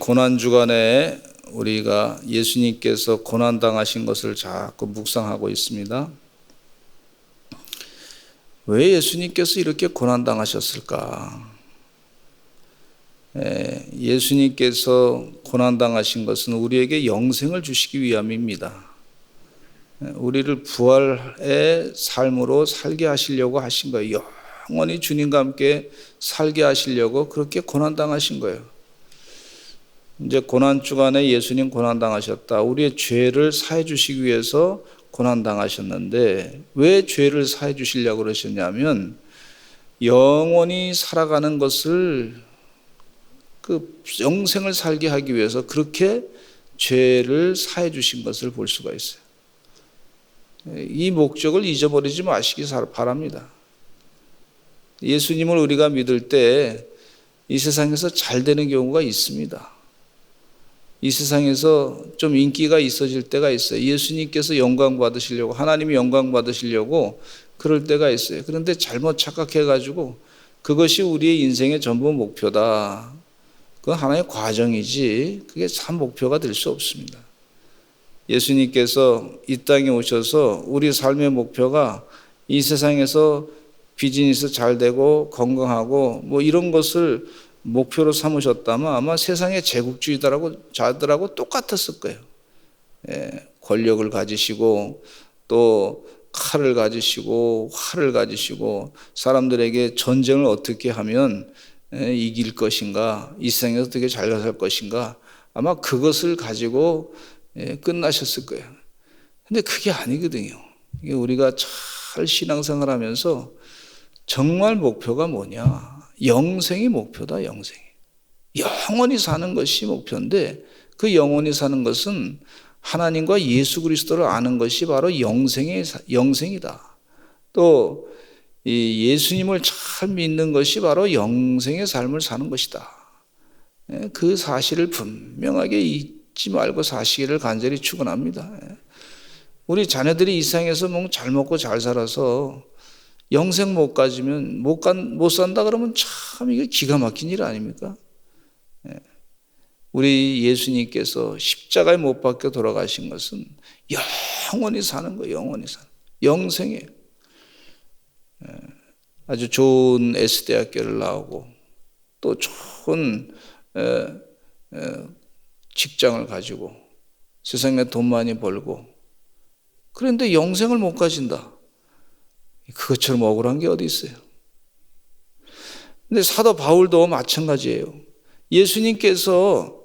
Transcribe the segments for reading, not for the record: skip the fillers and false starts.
고난주간에 우리가 예수님께서 고난당하신 것을 자꾸 묵상하고 있습니다. 왜 예수님께서 이렇게 고난당하셨을까? 예수님께서 고난당하신 것은 우리에게 영생을 주시기 위함입니다. 우리를 부활의 삶으로 살게 하시려고 하신 거예요. 영원히 주님과 함께 살게 하시려고 그렇게 고난당하신 거예요. 이제 고난주간에 예수님 고난당하셨다. 우리의 죄를 사해 주시기 위해서 고난당하셨는데 왜 죄를 사해 주시려고 그러셨냐면 영원히 살아가는 것을 그 영생을 살게 하기 위해서 그렇게 죄를 사해 주신 것을 볼 수가 있어요. 이 목적을 잊어버리지 마시기 바랍니다. 예수님을 우리가 믿을 때 이 세상에서 잘 되는 경우가 있습니다. 이 세상에서 좀 인기가 있어질 때가 있어요. 예수님께서 영광 받으시려고, 하나님이 영광 받으시려고 그럴 때가 있어요. 그런데 잘못 착각해가지고 그것이 우리의 인생의 전부 목표다. 그건 하나의 과정이지 그게 참 목표가 될 수 없습니다. 예수님께서 이 땅에 오셔서 우리 삶의 목표가 이 세상에서 비즈니스 잘 되고 건강하고 뭐 이런 것을 목표로 삼으셨다면 아마 세상의 제국주의자들하고 똑같았을 거예요. 권력을 가지시고 또 칼을 가지시고 활을 가지시고 사람들에게 전쟁을 어떻게 하면 이길 것인가, 이 세상에서 어떻게 잘 살 것인가, 아마 그것을 가지고 끝나셨을 거예요. 근데 그게 아니거든요. 이게 우리가 잘 신앙생활 하면서 정말 목표가 뭐냐? 영생이 목표다, 영생이. 영원히 사는 것이 목표인데 그 영원히 사는 것은 하나님과 예수 그리스도를 아는 것이 바로 영생이다. 또 이 예수님을 잘 믿는 것이 바로 영생의 삶을 사는 것이다. 그 사실을 분명하게 잊지 말고 사시기를 간절히 축원합니다. 우리 자녀들이 이 세상에서 잘 먹고 잘 살아서 영생 못 가지면 못 산다 그러면 참 이게 기가 막힌 일 아닙니까? 우리 예수님께서 십자가에 못 박혀 돌아가신 것은 영원히 사는 거예요. 영원히 사는 영생이에요. 아주 좋은 S대학교를 나오고 또 좋은 직장을 가지고 세상에 돈 많이 벌고 그런데 영생을 못 가진다. 그것처럼 억울한 게 어디 있어요? 근데 사도 바울도 마찬가지예요. 예수님께서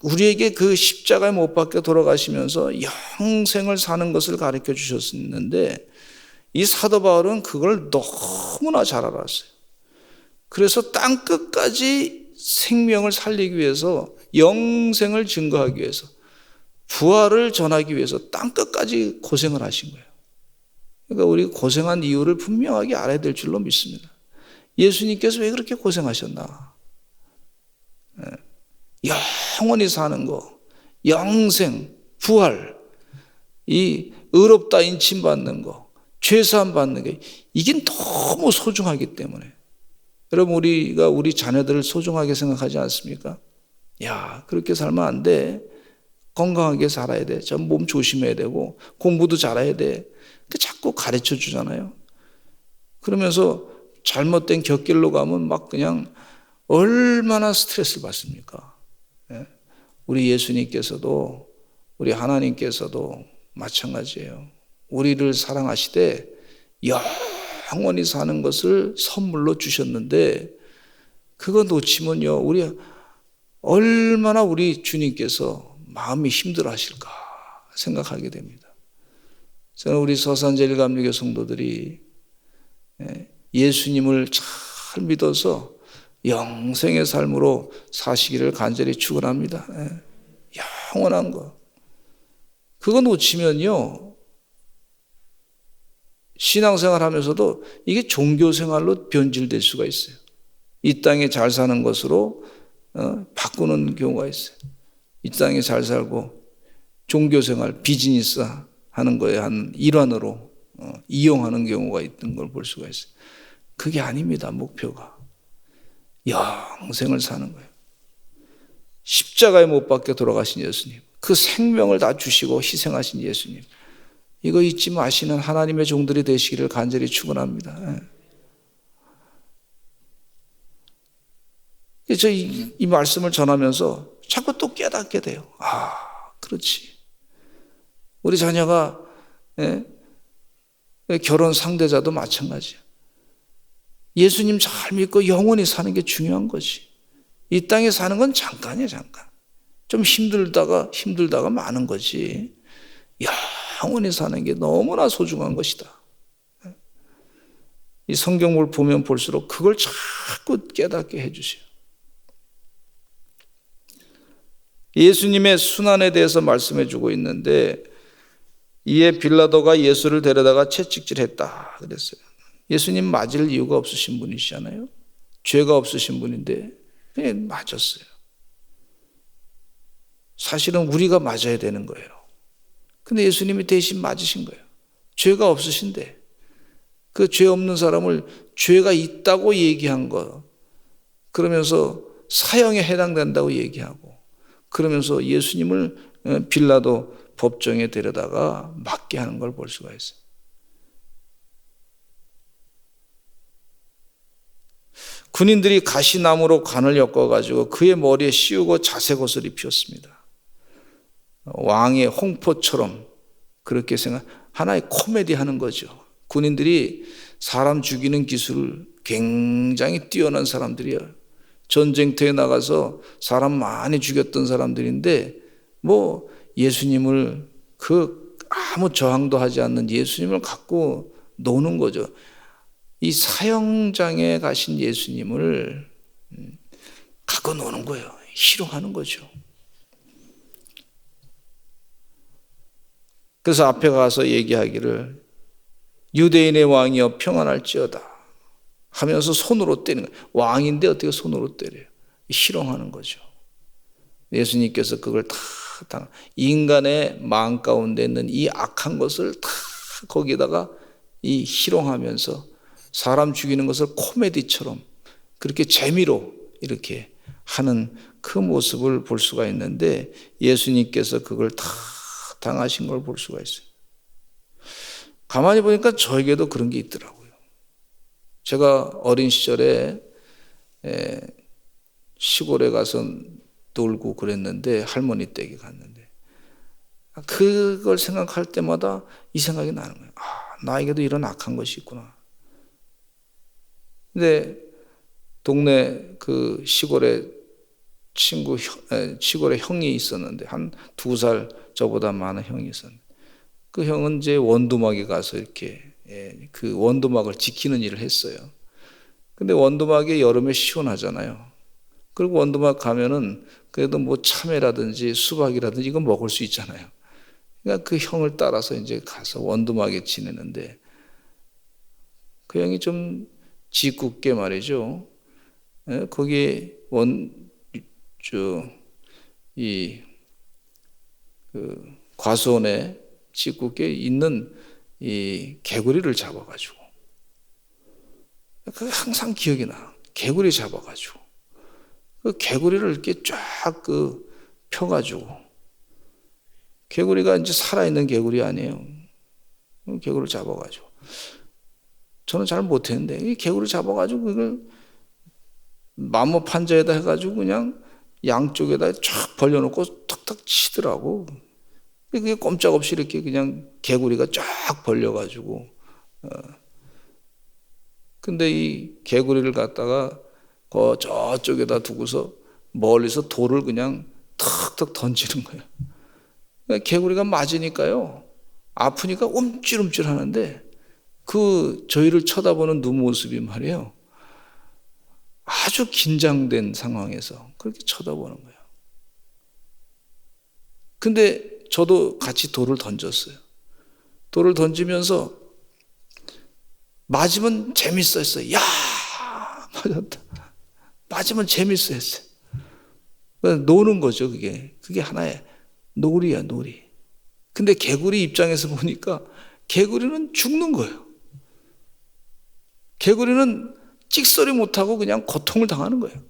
우리에게 그 십자가에 못 박혀 돌아가시면서 영생을 사는 것을 가르쳐 주셨는데 이 사도 바울은 그걸 너무나 잘 알았어요. 그래서 땅 끝까지 생명을 살리기 위해서 영생을 증거하기 위해서 부활을 전하기 위해서 땅 끝까지 고생을 하신 거예요. 그러니까 우리 고생한 이유를 분명하게 알아야 될 줄로 믿습니다. 예수님께서 왜 그렇게 고생하셨나? 영원히 사는 거, 영생, 부활, 이 의롭다 인침받는 거, 죄사함 받는 게 이게 너무 소중하기 때문에 여러분 우리가 우리 자녀들을 소중하게 생각하지 않습니까? 야, 그렇게 살면 안 돼. 건강하게 살아야 돼. 전 몸 조심해야 되고 공부도 잘해야 돼. 자꾸 가르쳐 주잖아요. 그러면서 잘못된 곁길로 가면 막 그냥 얼마나 스트레스를 받습니까? 우리 예수님께서도 우리 하나님께서도 마찬가지예요. 우리를 사랑하시되 영원히 사는 것을 선물로 주셨는데 그거 놓치면요 우리 얼마나 우리 주님께서 마음이 힘들어 하실까 생각하게 됩니다. 저는 우리 서산제일감리교 성도들이 예수님을 잘 믿어서 영생의 삶으로 사시기를 간절히 축원합니다. 영원한 거. 그거 놓치면요 신앙생활 하면서도 이게 종교생활로 변질될 수가 있어요. 이 땅에 잘 사는 것으로 바꾸는 경우가 있어요. 이 땅에 잘 살고 종교생활, 비즈니스 하는 거에 한 일환으로 이용하는 경우가 있는 걸 볼 수가 있어요. 그게 아닙니다. 목표가 영생을 사는 거예요. 십자가에 못 박혀 돌아가신 예수님, 그 생명을 다 주시고 희생하신 예수님, 이거 잊지 마시는 하나님의 종들이 되시기를 간절히 축원합니다. 이 말씀을 전하면서 자꾸 또 깨닫게 돼요. 아, 그렇지. 우리 자녀가 결혼 상대자도 마찬가지야. 예수님 잘 믿고 영원히 사는 게 중요한 거지. 이 땅에 사는 건 잠깐이야, 잠깐. 좀 힘들다가 마는 거지. 영원히 사는 게 너무나 소중한 것이다. 이 성경을 보면 볼수록 그걸 자꾸 깨닫게 해주세요. 예수님의 순환에 대해서 말씀해 주고 있는데, 이에 빌라도가 예수를 데려다가 채찍질했다 그랬어요. 예수님 맞을 이유가 없으신 분이시잖아요. 죄가 없으신 분인데 그냥 맞았어요. 사실은 우리가 맞아야 되는 거예요. 근데 예수님이 대신 맞으신 거예요. 죄가 없으신데 그 죄 없는 사람을 죄가 있다고 얘기한 거, 그러면서 사형에 해당된다고 얘기하고, 그러면서 예수님을 빌라도 법정에 데려다가 맞게 하는 걸 볼 수가 있어요. 군인들이 가시나무로 관을 엮어가지고 그의 머리에 씌우고 자색 옷을 입혔습니다. 왕의 홍포처럼 그렇게 하나의 코미디 하는 거죠. 군인들이 사람 죽이는 기술을 굉장히 뛰어난 사람들이에요. 전쟁터에 나가서 사람 많이 죽였던 사람들인데, 뭐 예수님을, 아무 저항도 하지 않는 예수님을 갖고 노는 거죠. 이 사형장에 가신 예수님을 갖고 노는 거예요. 희롱하는 거죠. 그래서 앞에 가서 얘기하기를 유대인의 왕이여 평안할지어다 하면서 손으로 때리는 거예요. 왕인데 어떻게 손으로 때려요? 희롱하는 거죠. 예수님께서 그걸 다 인간의 마음 가운데 있는 이 악한 것을 다 거기다가 이 희롱하면서 사람 죽이는 것을 코미디처럼 그렇게 재미로 이렇게 하는 그 모습을 볼 수가 있는데, 예수님께서 그걸 다 당하신 걸 볼 수가 있어요. 가만히 보니까 저에게도 그런 게 있더라고요. 제가 어린 시절에 시골에 가서 놀고 그랬는데, 할머니 댁에 갔는데 그걸 생각할 때마다 이 생각이 나는 거예요. 나에게도 이런 악한 것이 있구나. 근데 동네 그 시골에 시골에 형이 있었는데, 한 2살 저보다 많은 형이 있었는데, 그 형은 이제 원두막에 가서 이렇게 그 원두막을 지키는 일을 했어요. 근데 원두막이 여름에 시원하잖아요. 그리고 원두막 가면은 그래도 뭐 참외라든지 수박이라든지 이거 먹을 수 있잖아요. 그러니까 그 형을 따라서 이제 가서 원두막에 지내는데, 그 형이 좀 짓궂게 말이죠. 거기 과수원에 짓궂게 있는 이 개구리를 잡아가지고, 그게 항상 기억이 나. 개구리 잡아가지고 그 개구리를 이렇게 쫙 펴가지고, 개구리가 이제 살아있는 개구리 아니에요. 개구리를 잡아가지고, 저는 잘 못했는데 이 개구리 잡아가지고 그걸 나무 판자에다 해가지고 그냥 양쪽에다 쫙 벌려놓고 탁탁 치더라고. 그게 꼼짝없이 이렇게 그냥 개구리가 쫙 벌려가지고, 근데 이 개구리를 갖다가 저쪽에다 두고서 멀리서 돌을 그냥 탁탁 던지는 거예요. 그러니까 개구리가 맞으니까요, 아프니까 움찔움찔 하는데, 저희를 쳐다보는 눈모습이 말이에요, 아주 긴장된 상황에서 그렇게 쳐다보는 거예요. 근데 저도 같이 돌을 던졌어요. 돌을 던지면서 맞으면 재밌었어요. 야, 맞았다. 맞으면 재밌어 했어요. 노는 거죠, 그게. 그게 하나의 놀이야, 놀이. 근데 개구리 입장에서 보니까 개구리는 죽는 거예요. 개구리는 찍소리 못하고 그냥 고통을 당하는 거예요.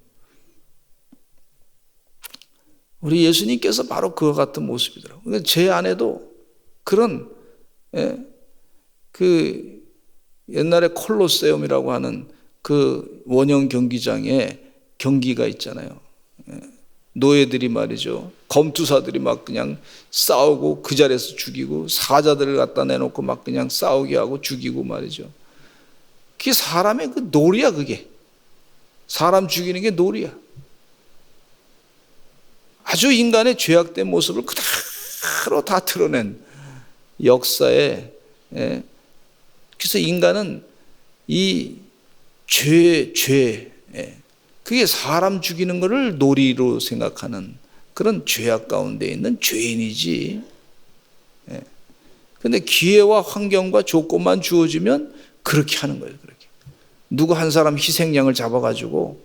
우리 예수님께서 바로 그와 같은 모습이더라고요. 그러니까 제 안에도 그런 그 옛날에 콜로세움이라고 하는 그 원형 경기장에 경기가 있잖아요. 노예들이 말이죠. 검투사들이 막 그냥 싸우고 그 자리에서 죽이고 사자들을 갖다 내놓고 막 그냥 싸우게 하고 죽이고 말이죠. 그게 사람의 그 놀이야, 그게. 사람 죽이는 게 놀이야. 아주 인간의 죄악된 모습을 그대로 다 드러낸 역사에, 그래서 인간은 이 죄, 그게 사람 죽이는 것을 놀이로 생각하는 그런 죄악 가운데 있는 죄인이지. 그런데 기회와 환경과 조건만 주어지면 그렇게 하는 거예요. 그렇게 누구 한 사람 희생양을 잡아가지고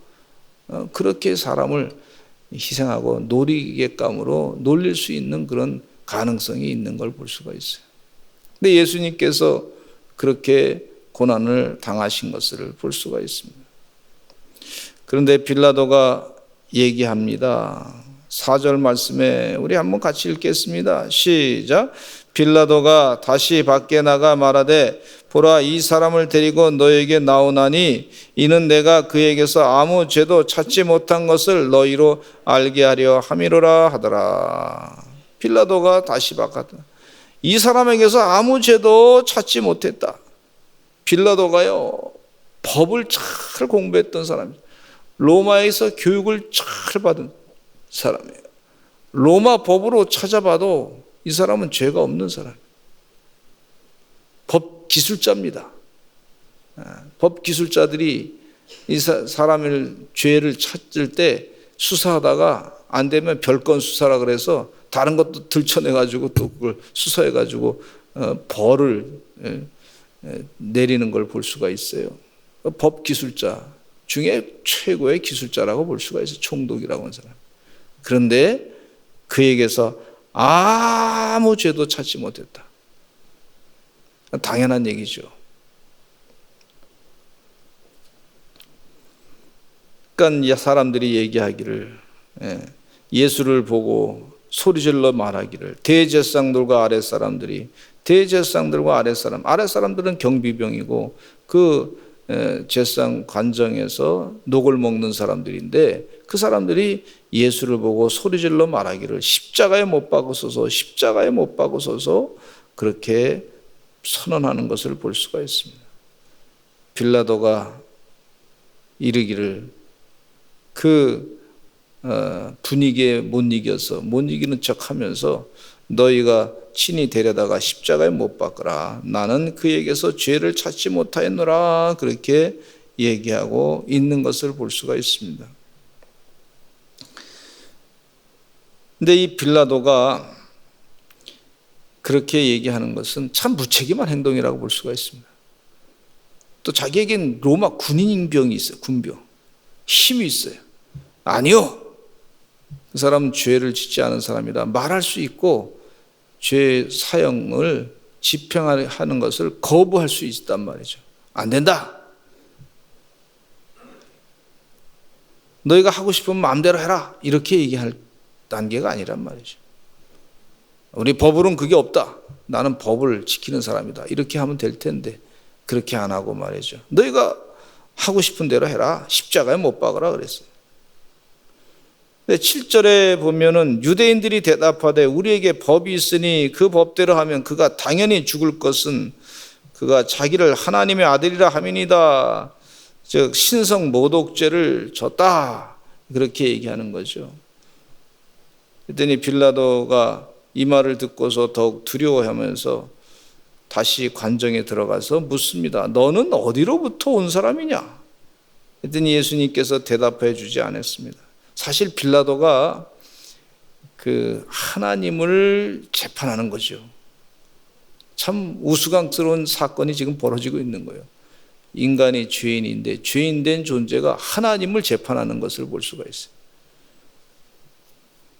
그렇게 사람을 희생하고 놀이객감으로 놀릴 수 있는 그런 가능성이 있는 걸 볼 수가 있어요. 근데 예수님께서 그렇게 고난을 당하신 것을 볼 수가 있습니다. 그런데 빌라도가 얘기합니다. 4절 말씀에 우리 한번 같이 읽겠습니다. 시작. 빌라도가 다시 밖에 나가 말하되 보라, 이 사람을 데리고 너에게 나오나니 이는 내가 그에게서 아무 죄도 찾지 못한 것을 너희로 알게 하려 함이로라 하더라. 빌라도가 다시 바깥에 이 사람에게서 아무 죄도 찾지 못했다. 빌라도가요, 법을 잘 공부했던 사람이에요. 로마에서 교육을 잘 받은 사람이에요. 로마 법으로 찾아봐도 이 사람은 죄가 없는 사람이에요. 법 기술자입니다. 법 기술자들이 이 사람을 죄를 찾을 때 수사하다가 안 되면 별건 수사라 그래서 다른 것도 들춰내가지고 또 그걸 수사해가지고 벌을 내리는 걸 볼 수가 있어요. 법 기술자 중에 최고의 기술자라고 볼 수가 있어요. 총독이라고 하는 사람. 그런데 그에게서 아무 죄도 찾지 못했다. 당연한 얘기죠. 그러니까 사람들이 얘기하기를, 예수를 보고 소리질러 말하기를, 대제사장들과 아랫사람들이, 대제사장들과 아랫사람들은 경비병이고 그 제사장 관정에서 녹을 먹는 사람들인데 그 사람들이 예수를 보고 소리질러 말하기를 십자가에 못 박으소서, 십자가에 못 박으소서 그렇게 선언하는 것을 볼 수가 있습니다. 빌라도가 이르기를 그 분위기에 못 이기는 척하면서 너희가 친히 데려다가 십자가에 못 박으라. 나는 그에게서 죄를 찾지 못하였노라. 그렇게 얘기하고 있는 것을 볼 수가 있습니다. 근데 이 빌라도가 그렇게 얘기하는 것은 참 무책임한 행동이라고 볼 수가 있습니다. 또 자기에겐 로마 군인병이 있어요. 군병. 힘이 있어요. 아니요. 그 사람은 죄를 짓지 않은 사람이다. 말할 수 있고 죄 사형을 집행하는 것을 거부할 수 있단 말이죠. 안 된다. 너희가 하고 싶으면 마음대로 해라. 이렇게 얘기할 단계가 아니란 말이죠. 우리 법으로는 그게 없다. 나는 법을 지키는 사람이다. 이렇게 하면 될 텐데 그렇게 안 하고 말이죠. 너희가 하고 싶은 대로 해라. 십자가에 못 박으라 그랬어요. 7절에 보면은 유대인들이 대답하되 우리에게 법이 있으니 그 법대로 하면 그가 당연히 죽을 것은 그가 자기를 하나님의 아들이라 함이니이다. 즉 신성 모독죄를 졌다. 그렇게 얘기하는 거죠. 그랬더니 빌라도가 이 말을 듣고서 더욱 두려워하면서 다시 관정에 들어가서 묻습니다. 너는 어디로부터 온 사람이냐? 그랬더니 예수님께서 대답해 주지 않았습니다. 사실 빌라도가 그 하나님을 재판하는 거죠. 참 우스꽝스러운 사건이 지금 벌어지고 있는 거예요. 인간이 죄인인데 죄인된 존재가 하나님을 재판하는 것을 볼 수가 있어요.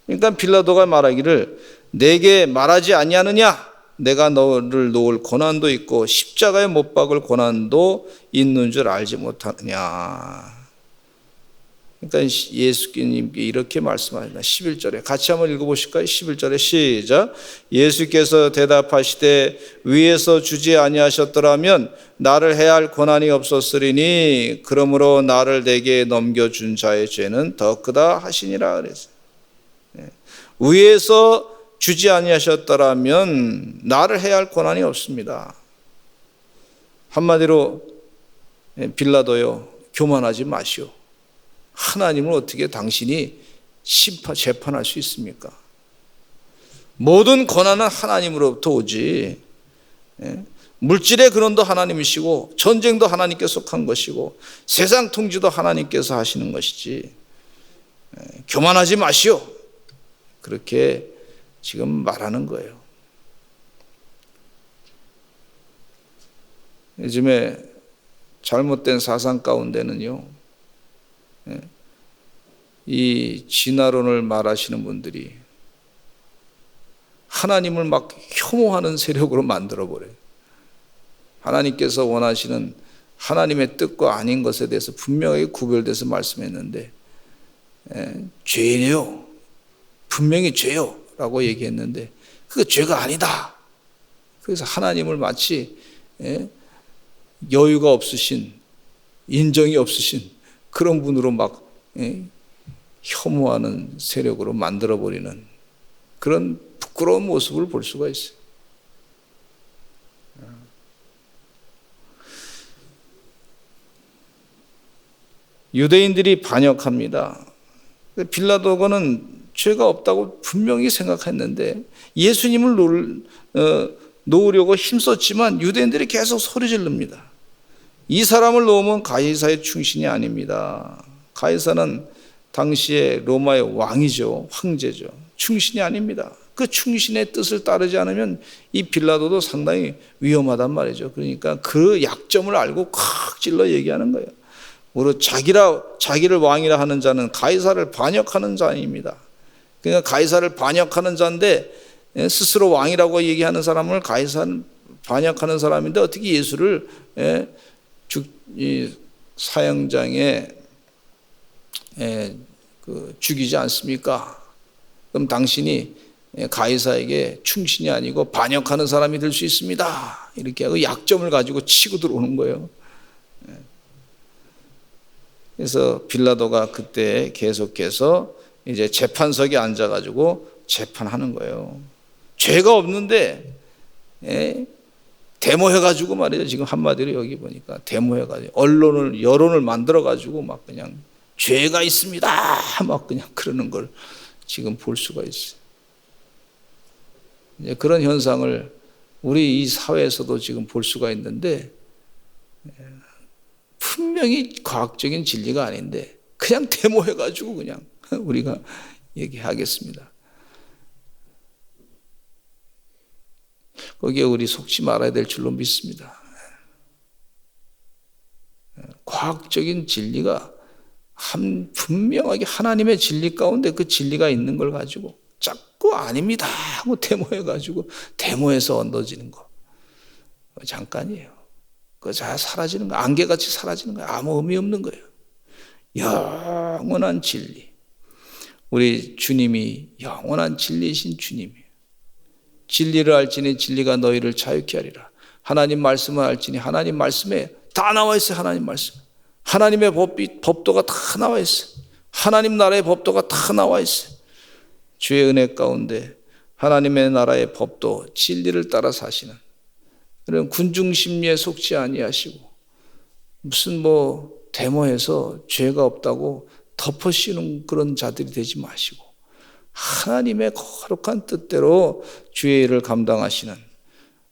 그러니까 빌라도가 말하기를 내게 말하지 아니하느냐? 내가 너를 놓을 고난도 있고 십자가에 못 박을 고난도 있는 줄 알지 못하느냐? 그러니까 예수님께 이렇게 말씀하신다. 11절에 같이 한번 읽어보실까요? 11절에 시작. 예수께서 대답하시되 위에서 주지 아니하셨더라면 나를 해야 할 권한이 없었으리니 그러므로 나를 내게 넘겨준 자의 죄는 더 크다 하시니라 그랬어요. 위에서 주지 아니하셨더라면 나를 해야 할 권한이 없습니다. 한마디로 빌라도요, 교만하지 마시오. 하나님을 어떻게 당신이 재판할 수 있습니까? 모든 권한은 하나님으로부터 오지. 물질의 근원도 하나님이시고 전쟁도 하나님께 속한 것이고 세상 통치도 하나님께서 하시는 것이지. 교만하지 마시오. 그렇게 지금 말하는 거예요. 요즘에 잘못된 사상 가운데는요, 이 진화론을 말하시는 분들이 하나님을 막 혐오하는 세력으로 만들어버려요. 하나님께서 원하시는 하나님의 뜻과 아닌 것에 대해서 분명하게 구별돼서 말씀했는데, 죄예요. 분명히 죄요. 라고 얘기했는데, 그게 죄가 아니다. 그래서 하나님을 마치 여유가 없으신, 인정이 없으신 그런 분으로 막 혐오하는 세력으로 만들어버리는 그런 부끄러운 모습을 볼 수가 있어요. 유대인들이 반역합니다. 빌라도는 죄가 없다고 분명히 생각했는데 예수님을 놓으려고 힘썼지만 유대인들이 계속 소리 지릅니다. 이 사람을 놓으면 가이사의 충신이 아닙니다. 가이사는 당시에 로마의 왕이죠. 황제죠. 충신이 아닙니다. 그 충신의 뜻을 따르지 않으면 이 빌라도도 상당히 위험하단 말이죠. 그러니까 그 약점을 알고 콱 찔러 얘기하는 거예요. 오히려 자기를 왕이라 하는 자는 가이사를 반역하는 자입니다. 그러니까 가이사를 반역하는 자인데 스스로 왕이라고 얘기하는 사람을 가이사는 반역하는 사람인데 어떻게 예수를 사형장에 죽이지 않습니까? 그럼 당신이 가이사에게 충신이 아니고 반역하는 사람이 될 수 있습니다. 이렇게 하고 약점을 가지고 치고 들어오는 거예요. 그래서 빌라도가 그때 계속해서 이제 재판석에 앉아가지고 재판하는 거예요. 죄가 없는데 데모해가지고 말이죠. 지금 한마디로 여기 보니까 데모해가지고 여론을 만들어가지고 막 그냥 죄가 있습니다. 막 그냥 그러는 걸 지금 볼 수가 있어요. 이제 그런 현상을 우리 이 사회에서도 지금 볼 수가 있는데 분명히 과학적인 진리가 아닌데 그냥 데모해가지고 그냥 우리가 얘기하겠습니다. 거기에 우리 속지 말아야 될 줄로 믿습니다. 과학적인 진리가 분명하게 하나님의 진리 가운데 그 진리가 있는 걸 가지고 자꾸 아닙니다 하고 데모해가지고 데모해서 얹어지는 거 잠깐이에요. 그거 잘 사라지는 거, 안개같이 사라지는 거예요. 아무 의미 없는 거예요. 영원한 진리, 우리 주님이 영원한 진리이신 주님이에요. 진리를 알지니 진리가 너희를 자유케 하리라. 하나님 말씀을 알지니 하나님 말씀에 다 나와 있어요. 하나님 말씀, 하나님의 법도가 다 나와 있어요. 하나님 나라의 법도가 다 나와 있어요. 주의 은혜 가운데 하나님의 나라의 법도 진리를 따라 사시는 그런 군중심리에 속지 아니하시고 무슨 데모해서 죄가 없다고 덮어씌우는 그런 자들이 되지 마시고 하나님의 거룩한 뜻대로 주의 일을 감당하시는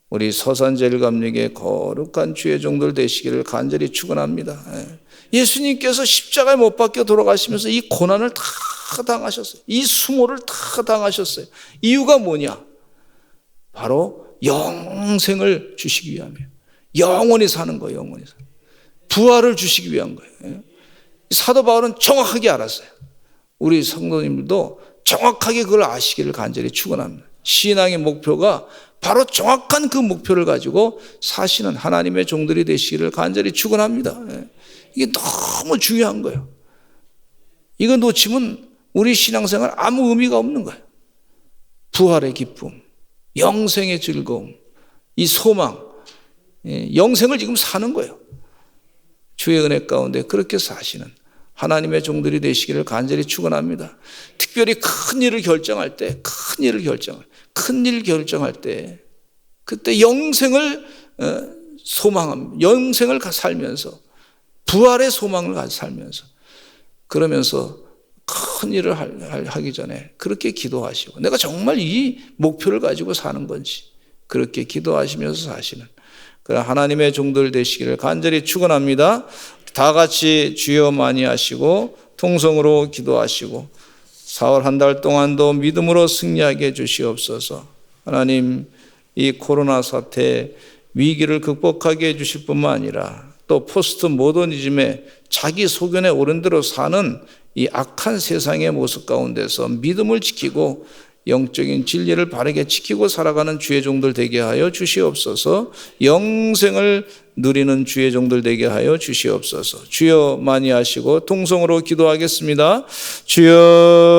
우리 서산제일감리교의 거룩한 주의 종들 되시기를 간절히 축원합니다. 예수님께서 십자가에 못 박혀 돌아가시면서 이 고난을 다 당하셨어요. 이 수모를 다 당하셨어요. 이유가 뭐냐? 바로 영생을 주시기 위함이에요. 영원히 사는 거예요. 영원히 사는. 부활을 주시기 위한 거예요. 사도 바울은 정확하게 알았어요. 우리 성도님들도 정확하게 그걸 아시기를 간절히 축원합니다. 신앙의 목표가 바로 정확한 그 목표를 가지고 사시는 하나님의 종들이 되시기를 간절히 축원합니다. 이게 너무 중요한 거예요. 이거 놓치면 우리 신앙생활 아무 의미가 없는 거예요. 부활의 기쁨, 영생의 즐거움, 이 소망, 영생을 지금 사는 거예요. 주의 은혜 가운데 그렇게 사시는 하나님의 종들이 되시기를 간절히 축원합니다. 특별히 큰 일을 결정할 때, 큰 일 결정할 때, 그때 영생을 소망합니다. 영생을 살면서, 부활의 소망을 살면서, 그러면서 큰 일을 하기 전에 그렇게 기도하시고, 내가 정말 이 목표를 가지고 사는 건지 그렇게 기도하시면서 사시는 그런 하나님의 종들 되시기를 간절히 축원합니다. 다 같이 주여 많이 하시고 통성으로 기도하시고 4월 한 달 동안도 믿음으로 승리하게 해주시옵소서. 하나님, 이 코로나 사태 위기를 극복하게 해주실 뿐만 아니라 또 포스트 모더니즘의 자기 소견에 오른 대로 사는 이 악한 세상의 모습 가운데서 믿음을 지키고 영적인 진리를 바르게 지키고 살아가는 주의 종들 되게 하여 주시옵소서. 영생을 누리는 주의 종들 되게 하여 주시옵소서. 주여 많이 하시고 통성으로 기도하겠습니다. 주여